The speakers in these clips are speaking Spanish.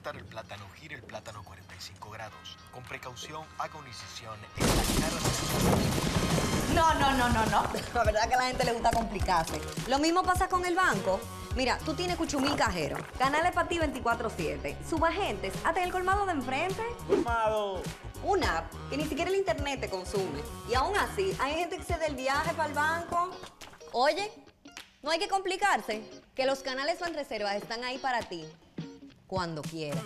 cortar el plátano, gire el plátano 45 grados. Con precaución, haga una incisión en la cara de... No. La verdad es que a la gente le gusta complicarse. Lo mismo pasa con el banco. Mira, tú tienes Cuchumil Cajero, canales para ti 24/7, subagentes, hasta en el colmado de enfrente. ¡Colmado! Una app que ni siquiera el internet te consume. Y aún así, hay gente que se da el viaje para el banco. Oye, no hay que complicarse, que los canales Banreservas están ahí para ti, cuando quieras.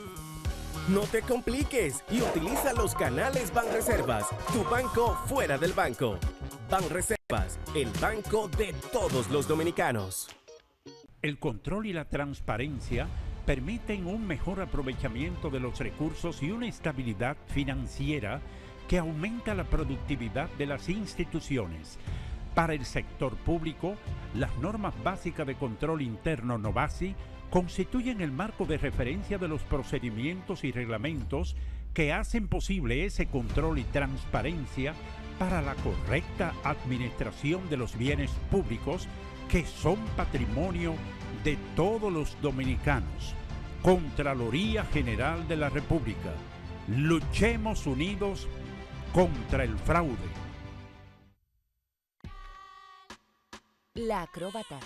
No te compliques y utiliza los canales Banreservas, tu banco fuera del banco. Banreservas, el banco de todos los dominicanos. El control y la transparencia permiten un mejor aprovechamiento de los recursos y una estabilidad financiera que aumenta la productividad de las instituciones. Para el sector público, las normas básicas de control interno NOVASI constituyen el marco de referencia de los procedimientos y reglamentos que hacen posible ese control y transparencia para la correcta administración de los bienes públicos que son patrimonio de todos los dominicanos. Contraloría General de la República. Luchemos unidos contra el fraude. La acróbata.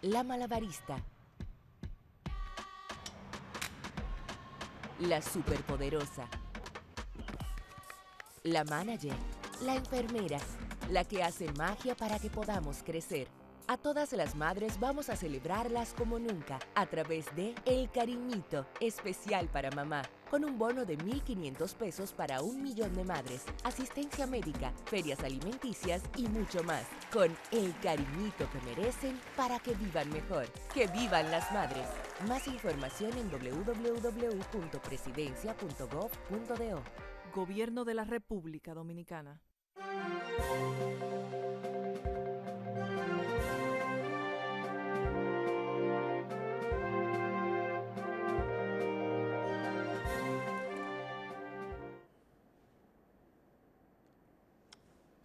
La malabarista. La superpoderosa. La manager. La enfermera. La que hace magia para que podamos crecer. A todas las madres vamos a celebrarlas como nunca a través de El Cariñito, especial para mamá, con un bono de 1.500 pesos para 1 millón de madres, asistencia médica, ferias alimenticias y mucho más. Con el cariñito que merecen para que vivan mejor. ¡Que vivan las madres! Más información en www.presidencia.gov.do. Gobierno de la República Dominicana.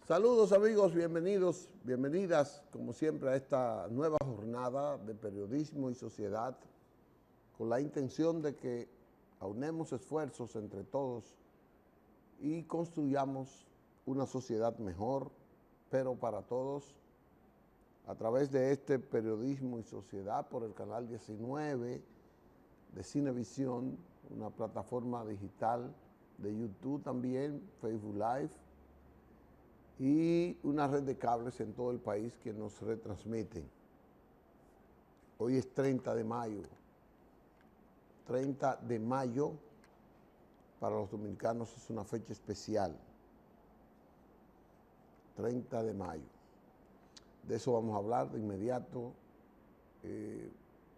Saludos amigos, bienvenidas como siempre a esta nueva jornada de periodismo y sociedad con la intención de que aunemos esfuerzos entre todos y construyamos una sociedad mejor, pero para todos, a través de este periodismo y sociedad por el canal 19 de Cinevisión, una plataforma digital de YouTube también, Facebook Live, y una red de cables en todo el país que nos retransmiten. Hoy es 30 de mayo. 30 de mayo para los dominicanos es una fecha especial. 30 de mayo. De eso vamos a hablar de inmediato,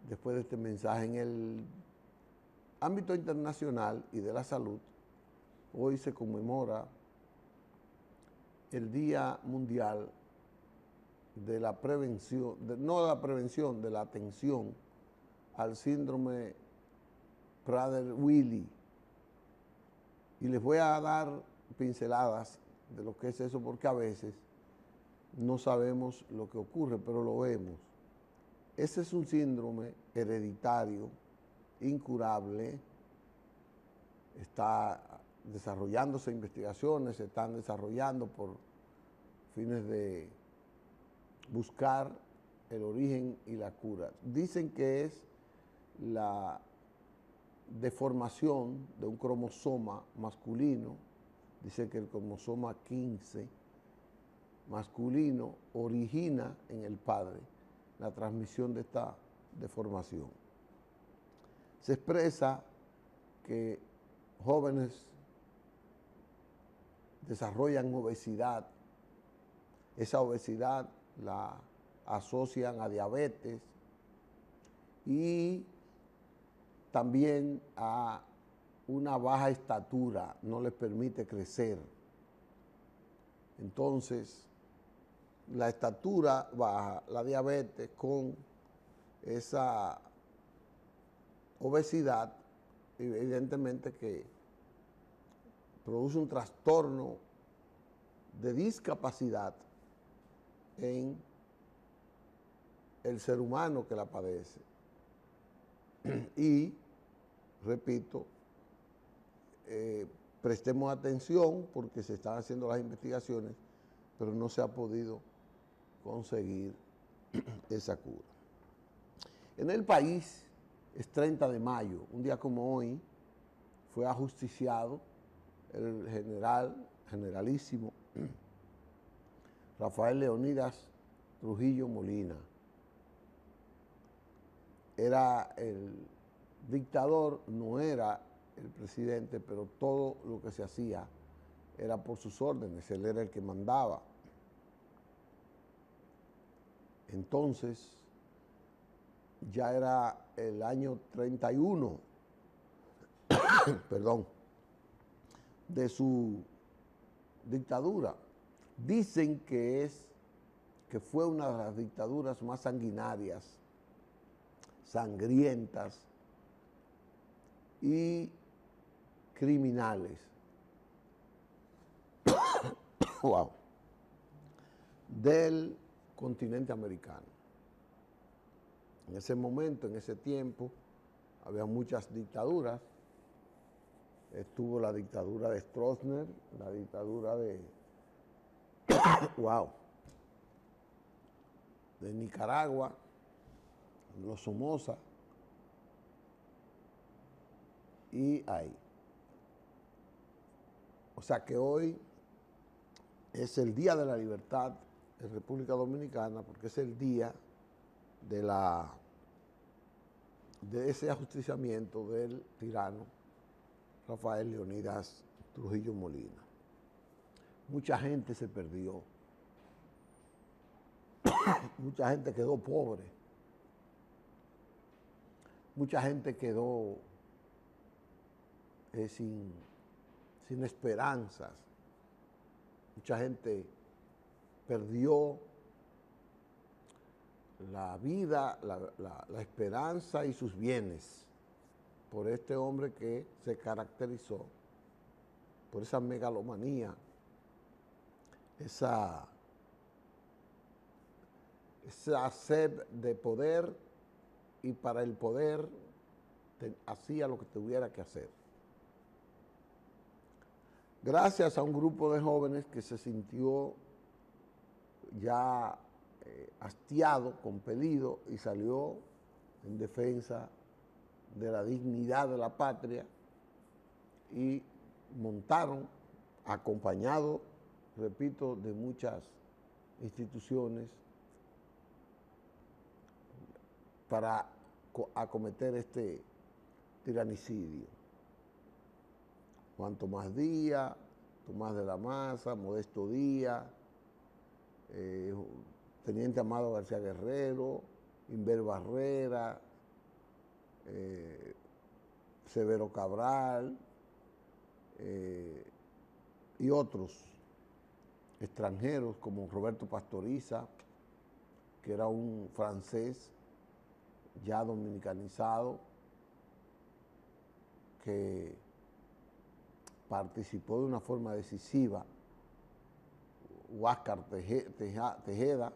después de este mensaje. En el ámbito internacional y de la salud, hoy se conmemora el Día Mundial de la Prevención, no de la prevención, de la atención al síndrome Prader-Willi. Y les voy a dar pinceladas de lo que es eso, porque a veces no sabemos lo que ocurre, pero lo vemos. Ese es un síndrome hereditario, incurable. Está desarrollándose investigaciones, se están desarrollando por fines de buscar el origen y la cura. Dicen que es la deformación de un cromosoma masculino. Dicen que el cromosoma 15 masculino origina en el padre la transmisión de esta deformación. Se expresa que jóvenes desarrollan obesidad. Esa obesidad la asocian a diabetes y también a una baja estatura, no les permite crecer. Entonces, la estatura baja, la diabetes con esa obesidad, evidentemente que produce un trastorno de discapacidad en el ser humano que la padece. Y repito, prestemos atención porque se están haciendo las investigaciones, pero no se ha podido conseguir esa cura. En el país es 30 de mayo, un día como hoy, fue ajusticiado el generalísimo Rafael Leonidas Trujillo Molina. Era el dictador, no era el presidente, pero todo lo que se hacía era por sus órdenes, él era el que mandaba. Entonces, ya era el año 31, perdón, de su dictadura. Dicen que fue una de las dictaduras más sanguinarias, sangrientas y criminales. Wow. Del continente americano. En ese momento, en ese tiempo, había muchas dictaduras. Estuvo la dictadura de Stroessner, la dictadura de wow, de Nicaragua, los Somoza, y ahí. O sea que hoy es el Día de la Libertad en República Dominicana, porque es el día de ese ajusticiamiento del tirano Rafael Leonidas Trujillo Molina. Mucha gente se perdió, mucha gente quedó pobre, mucha gente quedó sin esperanzas, mucha gente perdió la vida, la esperanza y sus bienes por este hombre que se caracterizó por esa megalomanía, esa sed de poder, y para el poder hacía lo que tuviera que hacer. Gracias a un grupo de jóvenes que se sintió ya hastiado, compelido, y salió en defensa de la dignidad de la patria, y montaron, acompañado, repito, de muchas instituciones, para acometer este tiranicidio. Juan Tomás Díaz, Tomás de la Maza, Modesto Díaz, Teniente Amado García Guerrero, Inver Barrera, Severo Cabral, y otros extranjeros como Roberto Pastoriza, que era un francés ya dominicanizado, que participó de una forma decisiva, Huáscar Tejeda,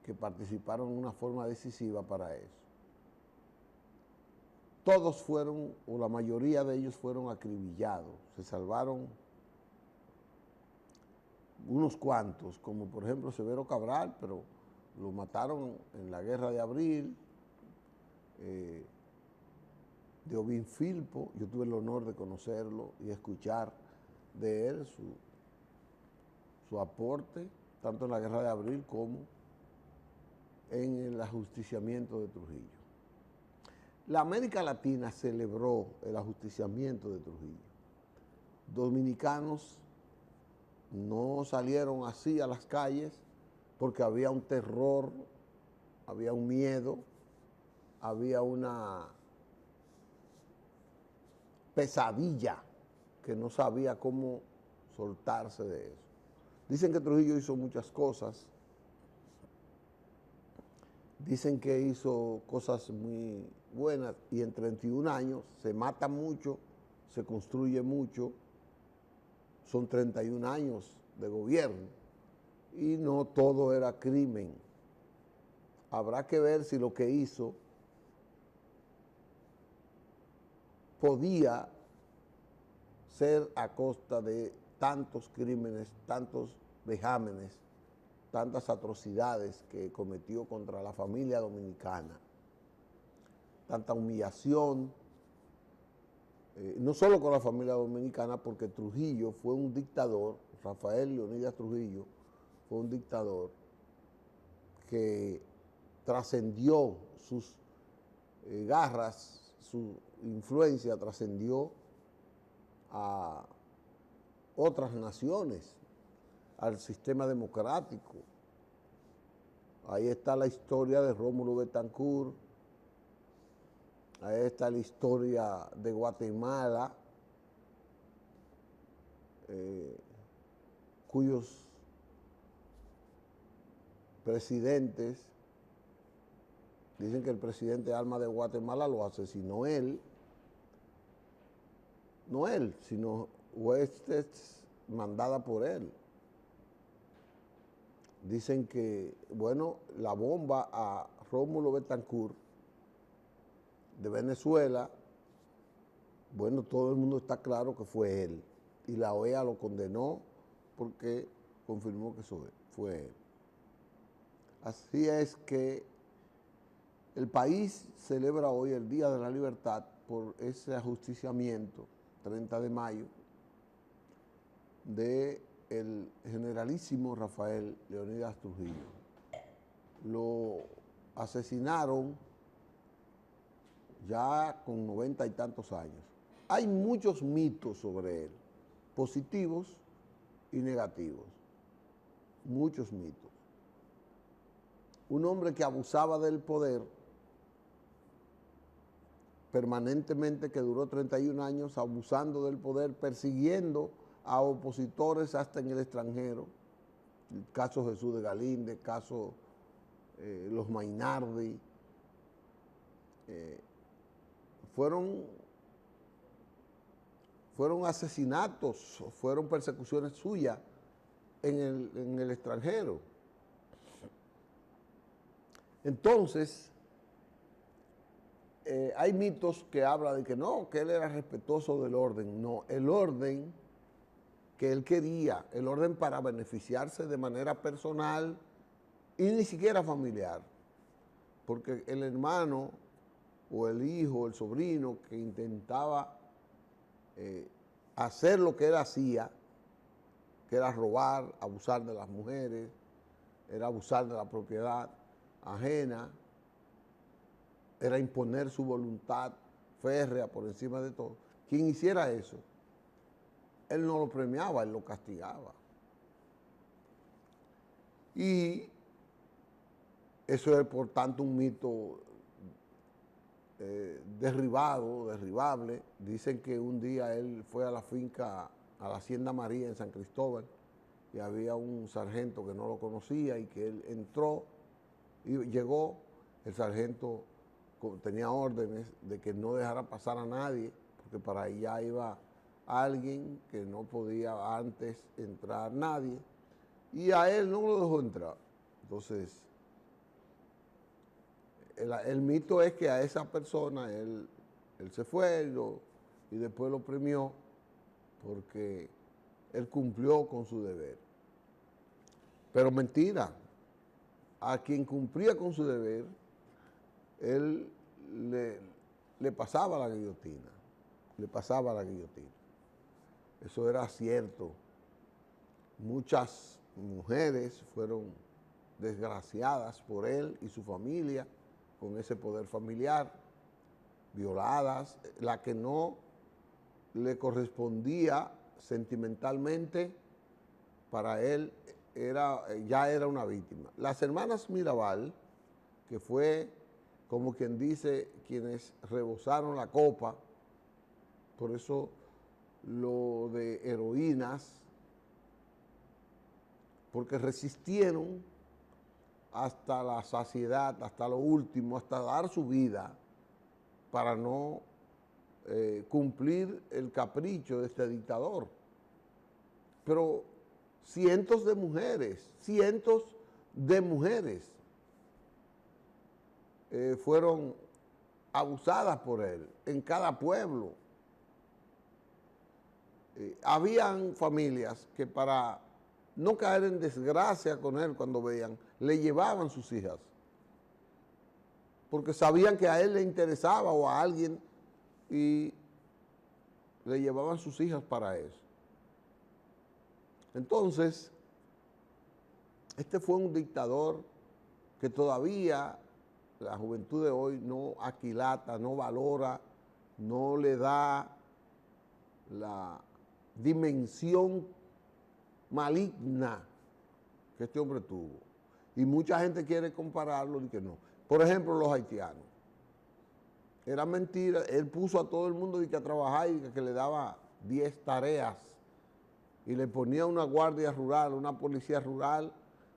que participaron de una forma decisiva para eso. Todos fueron, o la mayoría de ellos fueron acribillados, se salvaron unos cuantos, como por ejemplo Severo Cabral, pero lo mataron en la Guerra de Abril. Deovín Filpo, yo tuve el honor de conocerlo y escuchar de él su aporte, tanto en la Guerra de Abril como en el ajusticiamiento de Trujillo. La América Latina celebró el ajusticiamiento de Trujillo. Dominicanos no salieron así a las calles porque había un terror, había un miedo, había una pesadilla que no sabía cómo soltarse de eso. Dicen que Trujillo hizo muchas cosas, dicen que hizo cosas muy buenas, y en 31 años se mata mucho, se construye mucho, son 31 años de gobierno, y no todo era crimen. Habrá que ver si lo que hizo podía ser a costa de tantos crímenes, tantos vejámenes, tantas atrocidades que cometió contra la familia dominicana, tanta humillación, no solo con la familia dominicana, porque Trujillo fue un dictador, Rafael Leonidas Trujillo fue un dictador que trascendió sus garras, su influencia trascendió a otras naciones, al sistema democrático. Ahí está la historia de Rómulo Betancourt, ahí está la historia de Guatemala, cuyos presidentes, dicen que el presidente Alma de Guatemala lo asesinó él, no él, sino huestes mandada por él. Dicen que, bueno, la bomba a Rómulo Betancourt de Venezuela, bueno, todo el mundo está claro que fue él. Y la OEA lo condenó porque confirmó que eso fue él. Así es que el país celebra hoy el Día de la Libertad por ese ajusticiamiento, 30 de mayo, de el generalísimo Rafael Leonidas Trujillo. Lo asesinaron ya con 90 y tantos años. Hay muchos mitos sobre él, positivos y negativos, muchos mitos. Un hombre que abusaba del poder permanentemente, que duró 31 años abusando del poder, persiguiendo a opositores hasta en el extranjero, el caso Jesús de Galíndez, el caso los Mainardi, fueron asesinatos, fueron persecuciones suyas en el extranjero. Entonces, hay mitos que hablan de que no, que él era respetuoso del orden. No, el orden que él quería, el orden para beneficiarse de manera personal y ni siquiera familiar, porque el hermano o el hijo, o el sobrino que intentaba hacer lo que él hacía, que era robar, abusar de las mujeres, era abusar de la propiedad ajena, era imponer su voluntad férrea por encima de todo. Quien hiciera eso, él no lo premiaba, él lo castigaba. Y eso es, por tanto, un mito derribable. Dicen que un día él fue a la finca, a la Hacienda María en San Cristóbal, y había un sargento que no lo conocía y que él entró y llegó. El sargento tenía órdenes de que no dejara pasar a nadie, porque para allá iba alguien que no podía antes entrar nadie, y a él no lo dejó entrar. Entonces, el mito es que a esa persona él se fue y después lo premió porque él cumplió con su deber. Pero mentira, a quien cumplía con su deber, él le pasaba la guillotina, Eso era cierto. Muchas mujeres fueron desgraciadas por él y su familia con ese poder familiar, violadas, la que no le correspondía sentimentalmente, para él ya era una víctima. Las hermanas Mirabal, que fue, como quien dice, quienes rebosaron la copa, por eso lo de heroínas, porque resistieron hasta la saciedad, hasta lo último, hasta dar su vida para no cumplir el capricho de este dictador. Pero cientos de mujeres fueron abusadas por él en cada pueblo, habían familias que para no caer en desgracia con él cuando veían, le llevaban sus hijas, porque sabían que a él le interesaba o a alguien y le llevaban sus hijas para eso. Entonces, este fue un dictador que todavía la juventud de hoy no aquilata, no valora, no le da la dimensión maligna que este hombre tuvo. Y mucha gente quiere compararlo y que no. Por ejemplo, los haitianos. Era mentira, él puso a todo el mundo a trabajar y que le daba 10 tareas y le ponía una guardia rural, una policía rural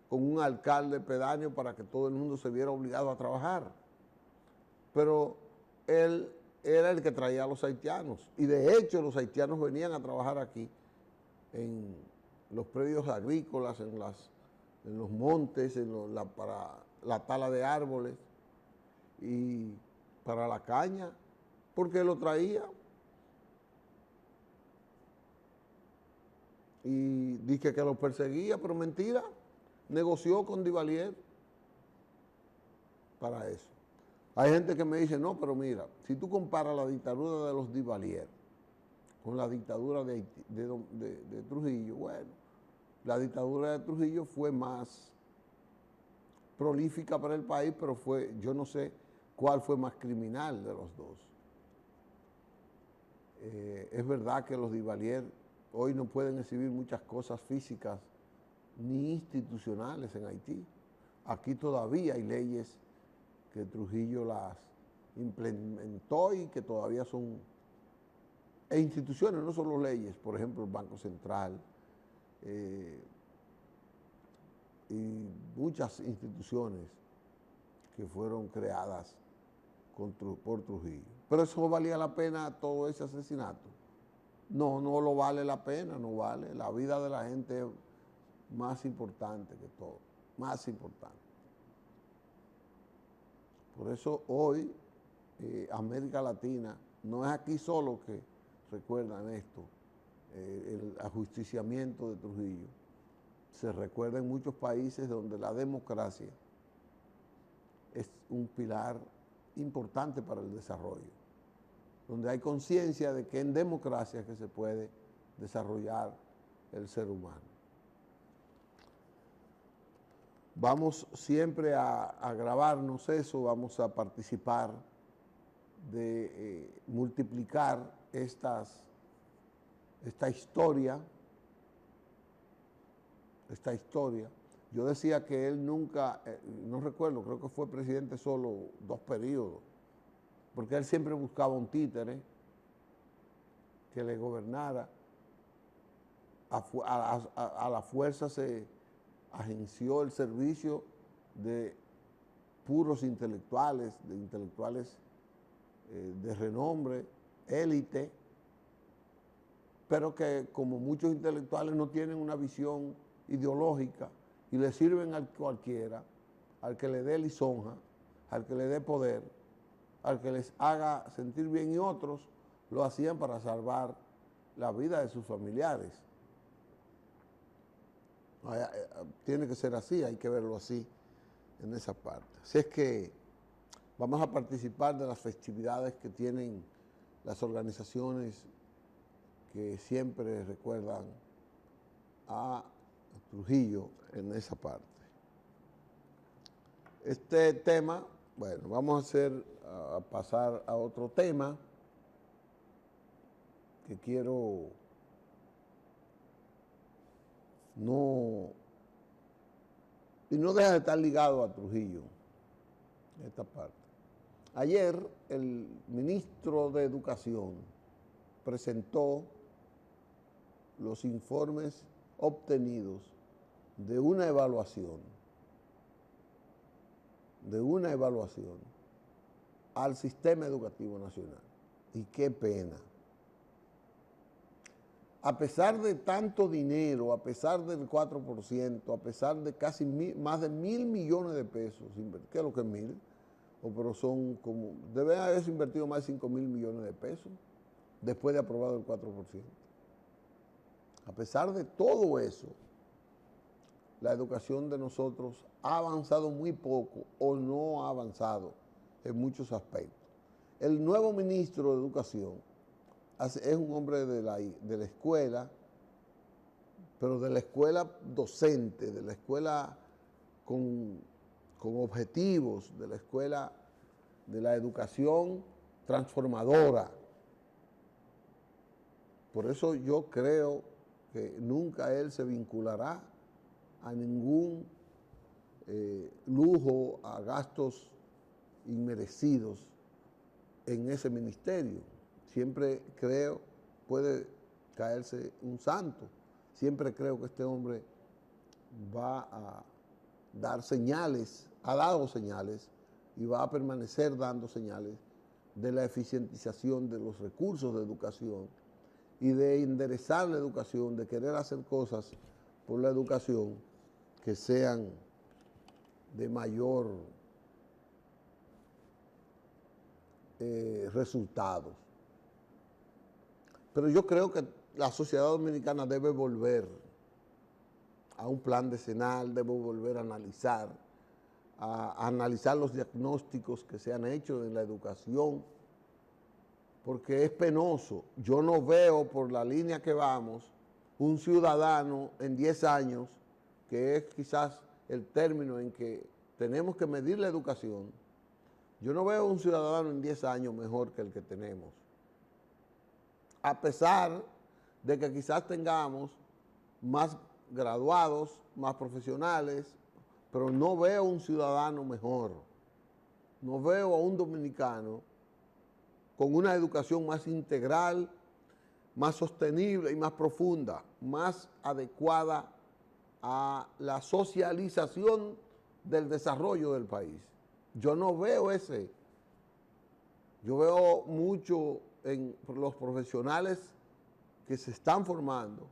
con un alcalde pedáneo para que todo el mundo se viera obligado a trabajar. Pero él era el que traía a los haitianos y de hecho los haitianos venían a trabajar aquí en los predios agrícolas, en los montes, para la tala de árboles y para la caña, porque lo traía. Y dije que lo perseguía, pero mentira, negoció con Duvalier para eso. Hay gente que me dice, no, pero mira, si tú comparas la dictadura de los Duvalier con la dictadura de Trujillo, bueno, la dictadura de Trujillo fue más prolífica para el país, pero yo no sé cuál fue más criminal de los dos. Es verdad que los Duvalier hoy no pueden exhibir muchas cosas físicas ni institucionales en Haití. Aquí todavía hay leyes que Trujillo las implementó y que todavía son, e instituciones, no solo leyes, por ejemplo el Banco Central, y muchas instituciones que fueron creadas por Trujillo. Pero eso valía la pena todo ese asesinato. No, no lo vale la pena, no vale. La vida de la gente es más importante que todo, más importante. Por eso hoy América Latina, no es aquí solo que recuerdan esto, el ajusticiamiento de Trujillo. Se recuerda en muchos países donde la democracia es un pilar importante para el desarrollo, donde hay conciencia de que en democracia es que se puede desarrollar el ser humano. Vamos siempre a grabarnos eso, vamos a participar de multiplicar esta historia. Yo decía que él nunca, no recuerdo, creo que fue presidente solo 2 periodos, porque él siempre buscaba un títere que le gobernara. A la fuerza se agenció el servicio de puros intelectuales, de renombre, élite, pero que como muchos intelectuales no tienen una visión ideológica y le sirven a cualquiera, al que le dé lisonja, al que le dé poder, al que les haga sentir bien, y otros lo hacían para salvar la vida de sus familiares. Tiene que ser así, hay que verlo así en esa parte. Así es que vamos a participar de las festividades que tienen las organizaciones que siempre recuerdan a Trujillo en esa parte. Este tema, bueno, vamos a pasar a otro tema que quiero no deja de estar ligado a Trujillo, esta parte. Ayer el ministro de Educación presentó los informes obtenidos de una evaluación al sistema educativo nacional. Y qué pena. A pesar de tanto dinero, a pesar del 4%, a pesar de casi más de 1.000 millones de pesos, ¿qué es lo que es 1.000? Pero son como, debe haberse invertido más de 5.000 millones de pesos después de aprobado el 4%. A pesar de todo eso, la educación de nosotros ha avanzado muy poco o no ha avanzado en muchos aspectos. El nuevo ministro de Educación es un hombre de la escuela, pero de la escuela docente, de la escuela con objetivos, de la escuela de la educación transformadora. Por eso yo creo que nunca él se vinculará a ningún lujo, a gastos inmerecidos en ese ministerio. Siempre creo, puede caerse un santo, siempre creo que este hombre va a dar señales, ha dado señales y va a permanecer dando señales de la eficientización de los recursos de educación y de enderezar la educación, de querer hacer cosas por la educación que sean de mayor resultados. Pero yo creo que la sociedad dominicana debe volver a un plan decenal, debe volver a analizar los diagnósticos que se han hecho en la educación, porque es penoso. Yo no veo por la línea que vamos un ciudadano en 10 años, que es quizás el término en que tenemos que medir la educación. Yo no veo un ciudadano en 10 años mejor que el que tenemos. A pesar de que quizás tengamos más graduados, más profesionales, pero no veo un ciudadano mejor. No veo a un dominicano con una educación más integral, más sostenible y más profunda, más adecuada a la socialización del desarrollo del país. Yo no veo ese. Yo veo mucho en los profesionales que se están formando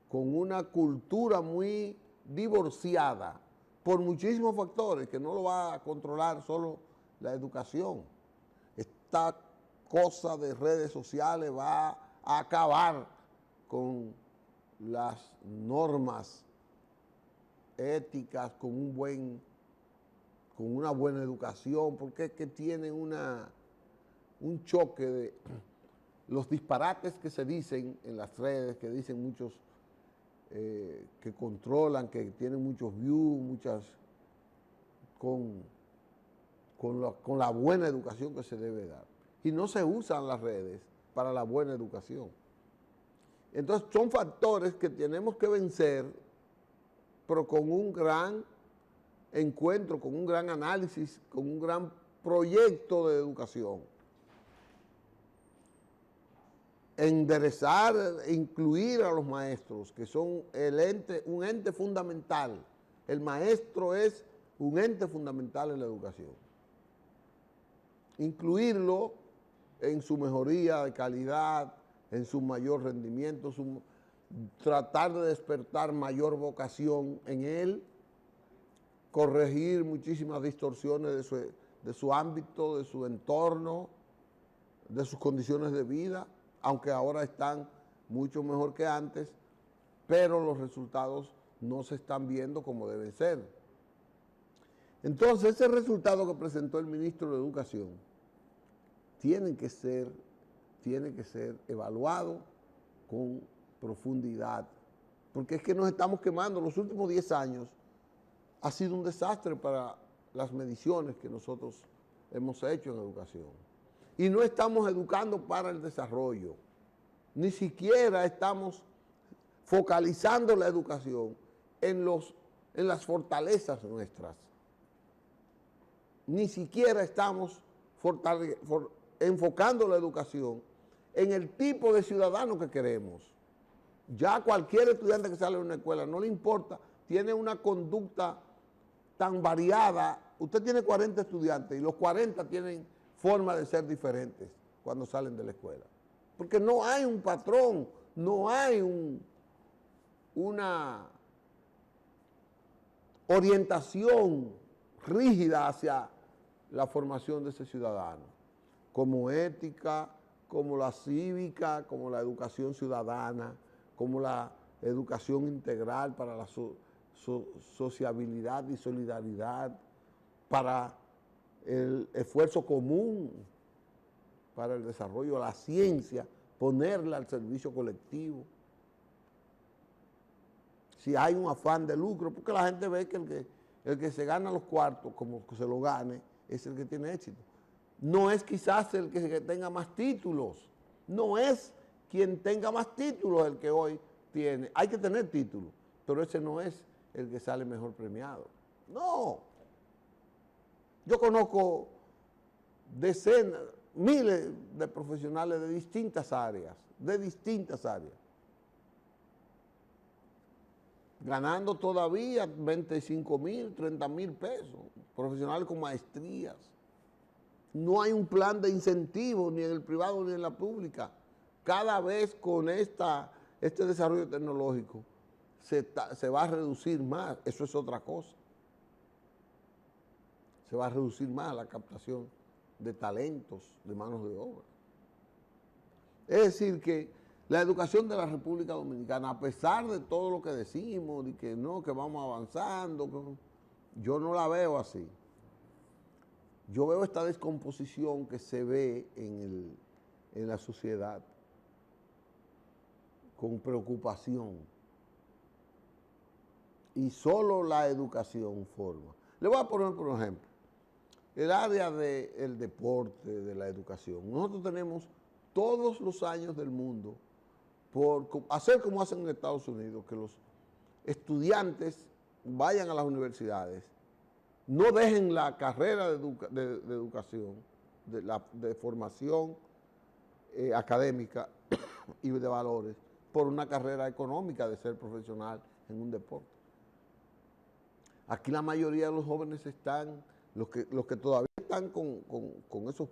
con una cultura muy divorciada por muchísimos factores que no lo va a controlar solo la educación. Esta cosa de redes sociales va a acabar con las normas éticas, con una buena educación, porque es que tiene un choque de los disparates que se dicen en las redes, que dicen muchos que controlan, que tienen muchos views, con la buena educación que se debe dar. Y no se usan las redes para la buena educación. Entonces son factores que tenemos que vencer, pero con un gran encuentro, con un gran análisis, con un gran proyecto de educación. Enderezar, incluir a los maestros, que son un ente fundamental. El maestro es un ente fundamental en la educación. Incluirlo en su mejoría de calidad, en su mayor rendimiento, tratar de despertar mayor vocación en él, corregir muchísimas distorsiones de su ámbito, de su entorno, de sus condiciones de vida, aunque ahora están mucho mejor que antes, pero los resultados no se están viendo como deben ser. Entonces, ese resultado que presentó el ministro de Educación tiene que ser evaluado con profundidad, porque es que nos estamos quemando. Los últimos 10 años ha sido un desastre para las mediciones que nosotros hemos hecho en educación. Y no estamos educando para el desarrollo, ni siquiera estamos focalizando la educación en las fortalezas nuestras. Ni siquiera estamos enfocando la educación en el tipo de ciudadano que queremos. Ya cualquier estudiante que sale de una escuela, no le importa, tiene una conducta tan variada. Usted tiene 40 estudiantes y los 40 tienen forma de ser diferentes cuando salen de la escuela. Porque no hay un patrón, no hay una orientación rígida hacia la formación de ese ciudadano, como ética, como la cívica, como la educación ciudadana, como la educación integral para la sociabilidad y solidaridad, para el esfuerzo común, para el desarrollo de la ciencia, ponerla al servicio colectivo. Si hay un afán de lucro, porque la gente ve que el que se gana los cuartos, como que se lo gane, es el que tiene éxito. No es quizás el que tenga más títulos, no es quien tenga más títulos el que hoy tiene. Hay que tener títulos, pero ese no es el que sale mejor premiado. No. Yo conozco decenas, miles de profesionales de distintas áreas, ganando todavía 25,000, 30,000 pesos, profesionales con maestrías. No hay un plan de incentivo ni en el privado ni en la pública. Cada vez con este desarrollo tecnológico se va a reducir más, eso es otra cosa. Se va a reducir más la captación de talentos, de manos de obra. Es decir, que la educación de la República Dominicana, a pesar de todo lo que decimos, de que no, que vamos avanzando, yo no la veo así. Yo veo esta descomposición que se ve en la sociedad con preocupación. Y solo la educación forma. Le voy a poner por ejemplo. El área del deporte, de la educación. Nosotros tenemos todos los años del mundo por hacer como hacen en Estados Unidos, que los estudiantes vayan a las universidades, no dejen la carrera de educación, de formación académica y de valores, por una carrera económica de ser profesional en un deporte. Aquí la mayoría de los jóvenes están... Los que todavía están con esos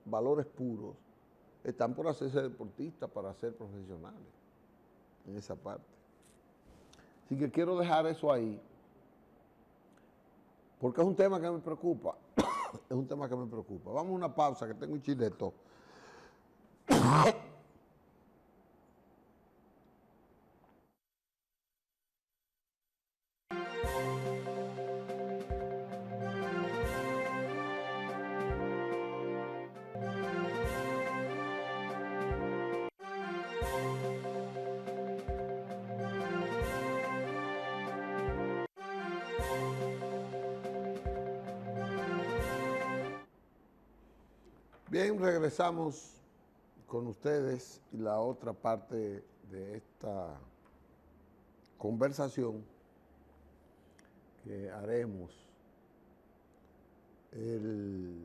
valores puros, están por hacerse deportistas, para ser profesionales en esa parte. Así que quiero dejar eso ahí, porque es un tema que me preocupa, es un tema que me preocupa. Vamos a una pausa, que tengo un chileto. Bien, regresamos con ustedes y la otra parte de esta conversación que haremos. El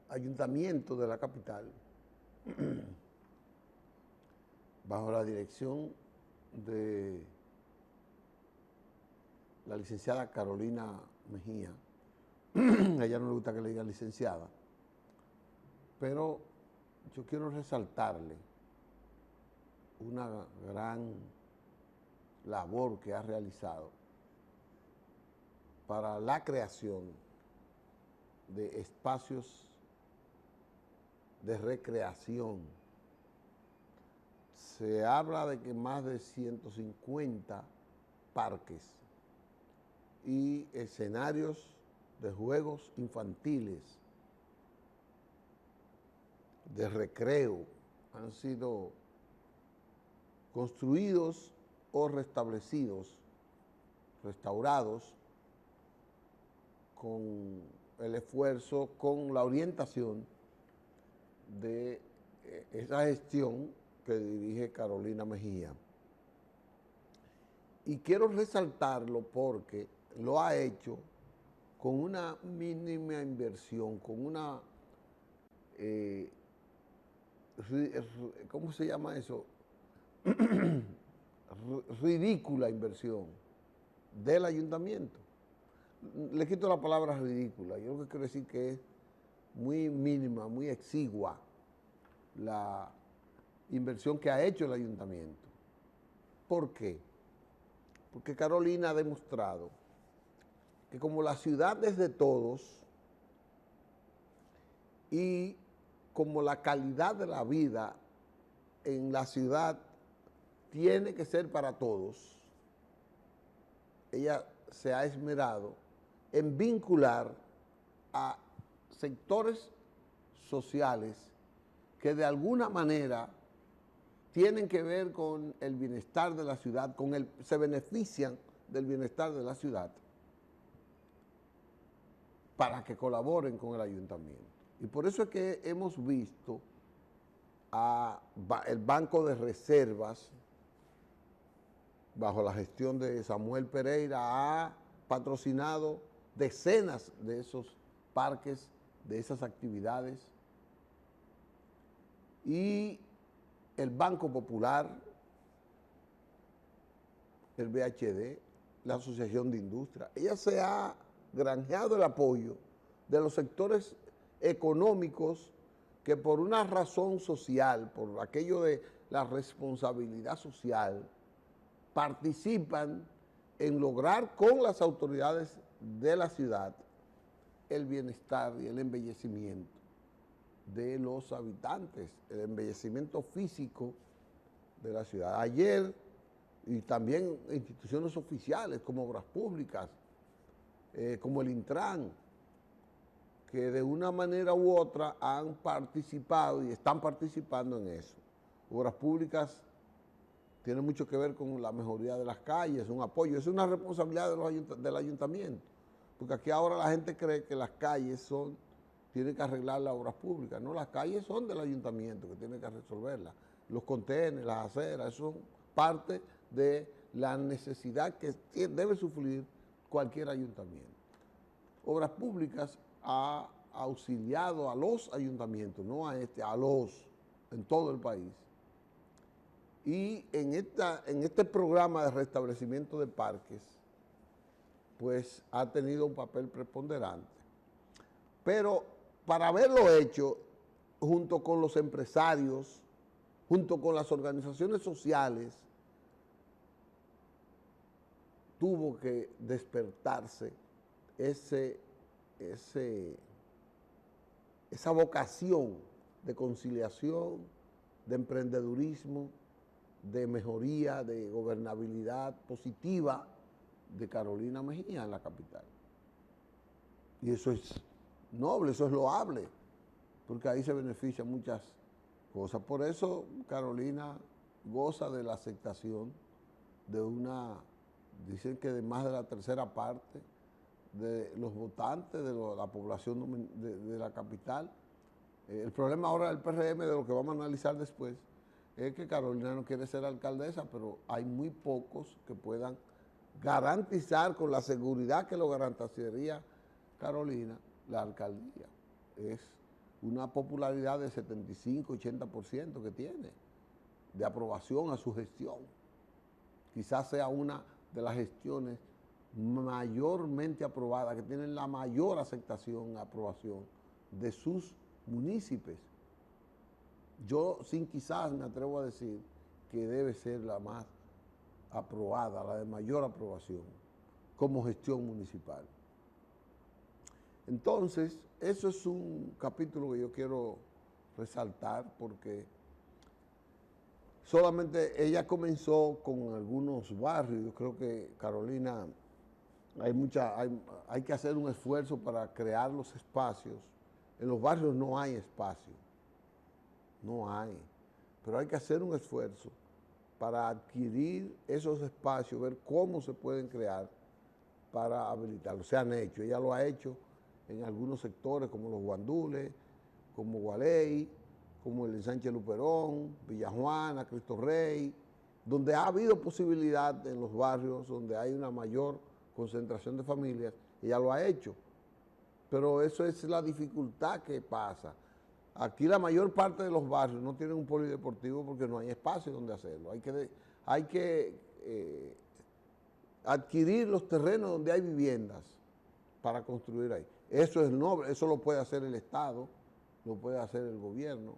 ayuntamiento de la capital, bajo la dirección de la licenciada Carolina Mejía, a ella no le gusta que le diga licenciada, pero yo quiero resaltarle una gran labor que ha realizado para la creación de espacios de recreación. Se habla de que más de 150 parques y escenarios de juegos infantiles, de recreo, han sido construidos o restablecidos, restaurados, con el esfuerzo, con la orientación de esa gestión que dirige Carolina Mejía. Y quiero resaltarlo porque lo ha hecho con una mínima inversión, con una, ¿cómo se llama eso? Ridícula inversión del ayuntamiento. Le quito la palabra ridícula, yo lo que quiero decir que es muy mínima, muy exigua la inversión que ha hecho el ayuntamiento. ¿Por qué? Porque Carolina ha demostrado que como la ciudad es de todos y como la calidad de la vida en la ciudad tiene que ser para todos, ella se ha esmerado en vincular a sectores sociales que de alguna manera tienen que ver con el bienestar de la ciudad, se benefician del bienestar de la ciudad, para que colaboren con el ayuntamiento. Y por eso es que hemos visto el Banco de Reservas, bajo la gestión de Samuel Pereira, ha patrocinado decenas de esos parques, de esas actividades, y el Banco Popular, el BHD, la Asociación de Industria, ella se ha granjeado el apoyo de los sectores económicos que por una razón social, por aquello de la responsabilidad social, participan en lograr con las autoridades de la ciudad el bienestar y el embellecimiento de los habitantes, el embellecimiento físico de la ciudad. Ayer, y también instituciones oficiales como Obras Públicas, como el Intran, que de una manera u otra han participado y están participando en eso. Obras Públicas tiene mucho que ver con la mejoría de las calles, un apoyo, es una responsabilidad del ayuntamiento, porque aquí ahora la gente cree que las calles tienen que arreglar las obras públicas. No, las calles son del ayuntamiento que tiene que resolverlas. Los contenes, las aceras, son parte de la necesidad que debe sufrir cualquier ayuntamiento. Obras Públicas ha auxiliado a los ayuntamientos, no a en todo el país. Y en este programa de restablecimiento de parques, pues ha tenido un papel preponderante. Pero para haberlo hecho, junto con los empresarios, junto con las organizaciones sociales, tuvo que despertarse esa vocación de conciliación, de emprendedurismo, de mejoría, de gobernabilidad positiva de Carolina Mejía en la capital. Y eso es noble, eso es loable, porque ahí se benefician muchas cosas. Por eso Carolina goza de la aceptación de dicen que de más de la tercera parte de los votantes de la población de la capital. El problema ahora del PRM, de lo que vamos a analizar después, es que Carolina no quiere ser alcaldesa, pero hay muy pocos que puedan garantizar con la seguridad que lo garantizaría Carolina la alcaldía. Es una popularidad de 75-80% que tiene de aprobación a su gestión. Quizás sea una de las gestiones mayormente aprobadas, que tienen la mayor aceptación, aprobación de sus municipios. Yo quizás me atrevo a decir que debe ser la más aprobada, la de mayor aprobación como gestión municipal. Entonces, eso es un capítulo que yo quiero resaltar porque solamente ella comenzó con algunos barrios. Yo creo que Carolina, hay que hacer un esfuerzo para crear los espacios. En los barrios no hay espacio, no hay, pero hay que hacer un esfuerzo para adquirir esos espacios, ver cómo se pueden crear para habilitarlos. Se han hecho, ella lo ha hecho en algunos sectores como los Guandules, como Gualey, como el Sánchez Luperón, Villajuana, Cristo Rey, donde ha habido posibilidad en los barrios donde hay una mayor concentración de familias, ella lo ha hecho. Pero eso es la dificultad que pasa. Aquí la mayor parte de los barrios no tienen un polideportivo porque no hay espacio donde hacerlo. Hay que adquirir los terrenos donde hay viviendas para construir ahí. Eso es noble, eso lo puede hacer el Estado, lo puede hacer el gobierno.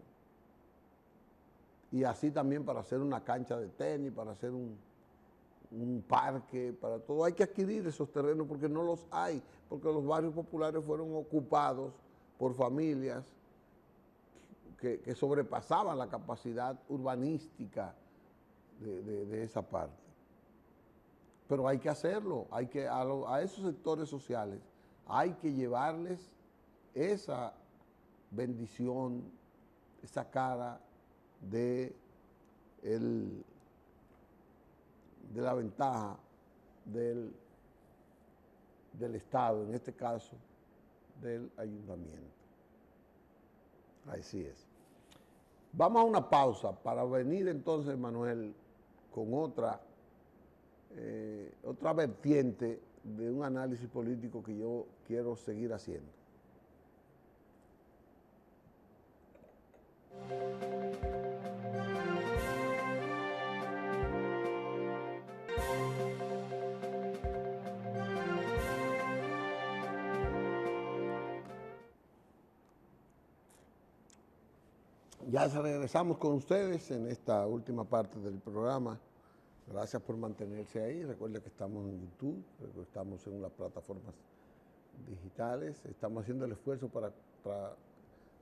Y así también para hacer una cancha de tenis, para hacer un parque, para todo. Hay que adquirir esos terrenos porque no los hay, porque los barrios populares fueron ocupados por familias que sobrepasaban la capacidad urbanística de esa parte. Pero hay que hacerlo, a esos sectores sociales hay que llevarles esa bendición, esa cara de la ventaja del Estado, en este caso del ayuntamiento. Así es. Vamos a una pausa para venir entonces, Manuel, con otra vertiente de un análisis político que yo quiero seguir haciendo. Ya regresamos con ustedes en esta última parte del programa. Gracias por mantenerse ahí. Recuerden que estamos en YouTube, estamos en las plataformas digitales. Estamos haciendo el esfuerzo para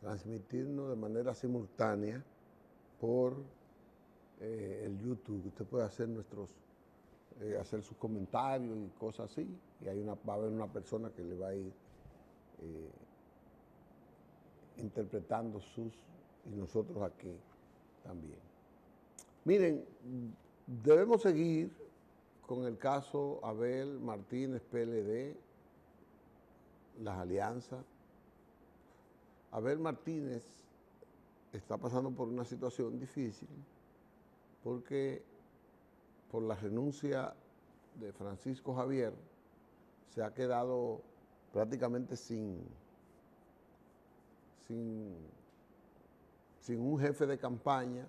transmitirnos de manera simultánea por el YouTube. Usted puede hacer hacer sus comentarios y cosas así. Y va a haber una persona que le va a ir interpretando y nosotros aquí también. Miren, debemos seguir con el caso Abel Martínez, PLD, las alianzas. Abel Martínez está pasando por una situación difícil porque por la renuncia de Francisco Javier se ha quedado prácticamente sin un jefe de campaña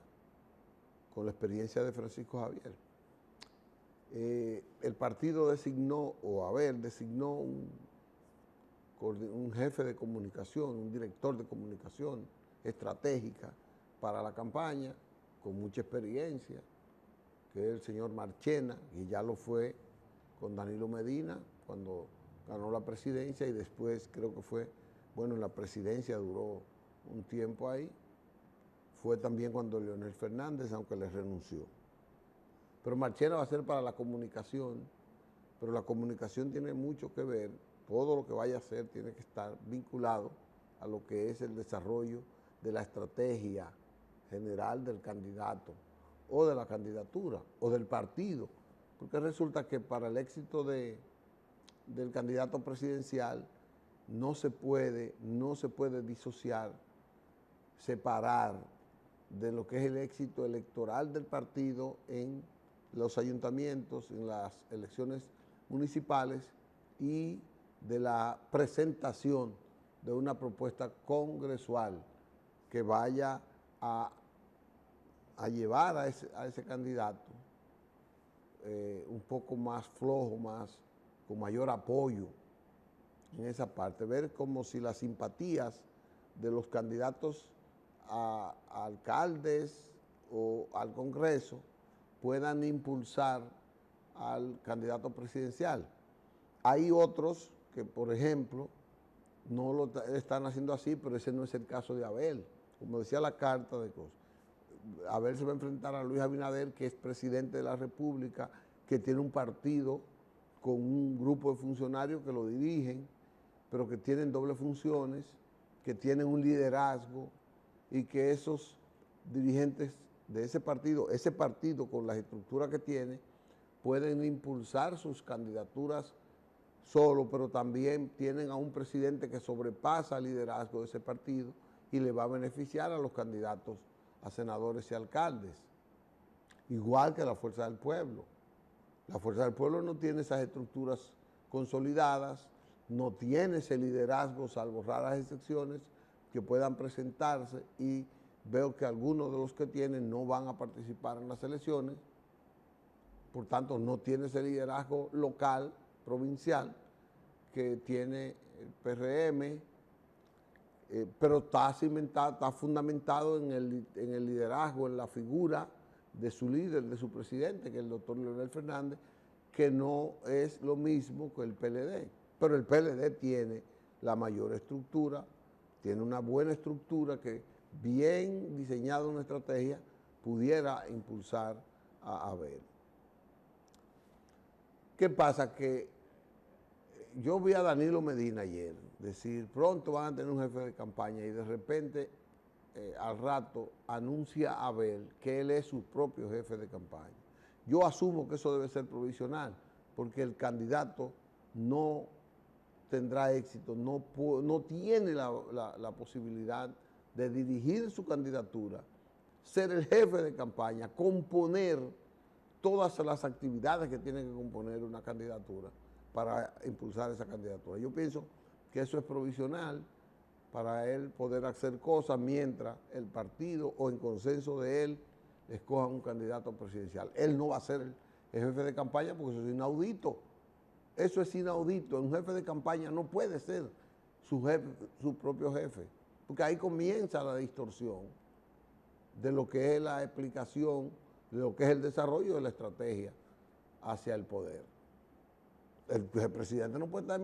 con la experiencia de Francisco Javier. El partido designó, o Abel designó un jefe de comunicación, un director de comunicación estratégica para la campaña, con mucha experiencia, que es el señor Marchena, y ya lo fue con Danilo Medina cuando ganó la presidencia, y después creo que fue, en la presidencia duró un tiempo ahí. Fue también cuando Leonel Fernández, aunque le renunció. Pero Marchena va a ser para la comunicación, pero la comunicación tiene mucho que ver, todo lo que vaya a hacer tiene que estar vinculado a lo que es el desarrollo de la estrategia general del candidato, o de la candidatura, o del partido, porque resulta que para el éxito del candidato presidencial no se puede disociar, separar de lo que es el éxito electoral del partido en los ayuntamientos, en las elecciones municipales, y de la presentación de una propuesta congresual que vaya a llevar a ese candidato un poco más flojo, con mayor apoyo en esa parte. Ver como si las simpatías de los candidatos a alcaldes o al Congreso puedan impulsar al candidato presidencial. Hay otros que, por ejemplo, no lo están haciendo así, pero ese no es el caso de Abel. Como decía la carta de cosas, Abel se va a enfrentar a Luis Abinader, que es presidente de la República, que tiene un partido con un grupo de funcionarios que lo dirigen, pero que tienen dobles funciones, que tienen un liderazgo, y que esos dirigentes de ese partido con las estructuras que tiene, pueden impulsar sus candidaturas solo, pero también tienen a un presidente que sobrepasa el liderazgo de ese partido y le va a beneficiar a los candidatos a senadores y alcaldes. Igual que la Fuerza del Pueblo. La Fuerza del Pueblo no tiene esas estructuras consolidadas, no tiene ese liderazgo, salvo raras excepciones que puedan presentarse, y veo que algunos de los que tienen no van a participar en las elecciones, por tanto no tiene ese liderazgo local, provincial, que tiene el PRM, pero está cimentado, está fundamentado en el liderazgo, en la figura de su líder, de su presidente, que es el doctor Leonel Fernández, que no es lo mismo que el PLD. Pero el PLD tiene la mayor estructura, tiene una buena estructura que bien diseñada una estrategia, pudiera impulsar a Abel. ¿Qué pasa? Que yo vi a Danilo Medina ayer decir, pronto van a tener un jefe de campaña y de repente al rato anuncia a Abel que él es su propio jefe de campaña. Yo asumo que eso debe ser provisional, porque el candidato no tendrá éxito, no tiene la posibilidad de dirigir su candidatura, ser el jefe de campaña, componer todas las actividades que tiene que componer una candidatura para impulsar esa candidatura. Yo pienso que eso es provisional para él poder hacer cosas mientras el partido o en consenso de él escojan un candidato presidencial. Él no va a ser el jefe de campaña porque eso es inaudito. Eso es inaudito. Un jefe de campaña no puede ser su propio jefe, porque ahí comienza la distorsión de lo que es la explicación, de lo que es el desarrollo de la estrategia hacia el poder. El presidente no puede estar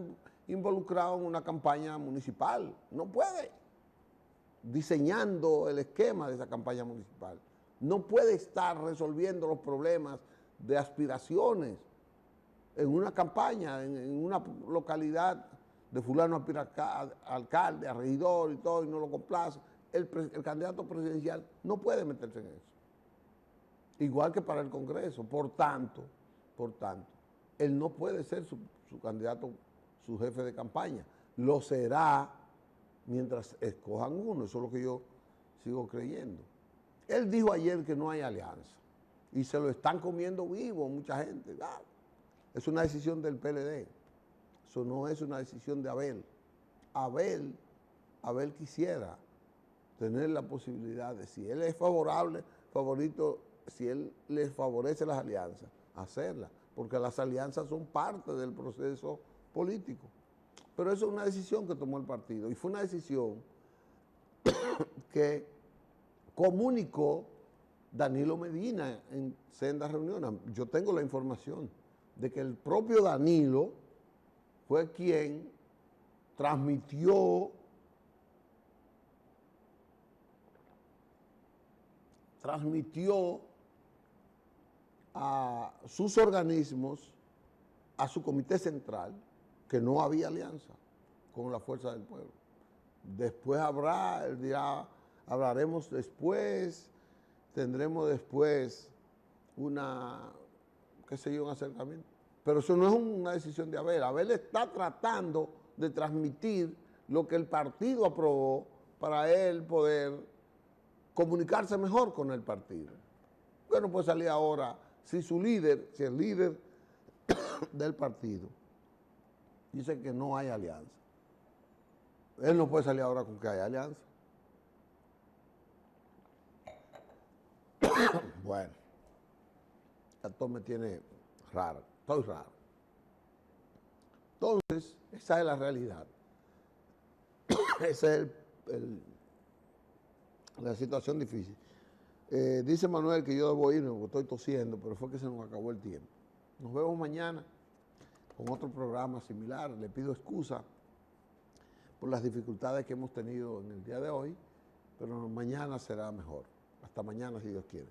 involucrado en una campaña municipal, no puede, diseñando el esquema de esa campaña municipal. No puede estar resolviendo los problemas de aspiraciones en una campaña, en una localidad de fulano aspira a alcalde, a regidor y todo, y no lo complace. El candidato presidencial no puede meterse en eso. Igual que para el Congreso. Por tanto, él no puede ser su candidato, su jefe de campaña. Lo será mientras escojan uno. Eso es lo que yo sigo creyendo. Él dijo ayer que no hay alianza y se lo están comiendo vivo mucha gente. Es una decisión del PLD. Eso no es una decisión de Abel. Abel quisiera tener la posibilidad de, si él es favorito, si él les favorece las alianzas, hacerlas, porque las alianzas son parte del proceso político. Pero eso es una decisión que tomó el partido y fue una decisión que comunicó Danilo Medina en sendas reuniones. Yo tengo la información de que el propio Danilo fue quien transmitió a sus organismos, a su comité central, que no había alianza con la fuerza del pueblo. Después él dirá, hablaremos después, tendremos después un acercamiento. Pero eso no es una decisión de Abel. Abel está tratando de transmitir lo que el partido aprobó para él poder comunicarse mejor con el partido. Bueno, pues salir ahora, si el líder del partido dice que no hay alianza, él no puede salir ahora con que hay alianza. Bueno, esto me tiene raro, estoy raro. Entonces, esa es la realidad. Esa es la situación difícil. Dice Manuel que yo debo irme porque estoy tosiendo, pero fue que se nos acabó el tiempo. Nos vemos mañana con otro programa similar. Le pido excusa por las dificultades que hemos tenido en el día de hoy, pero mañana será mejor. Hasta mañana, si Dios quiere.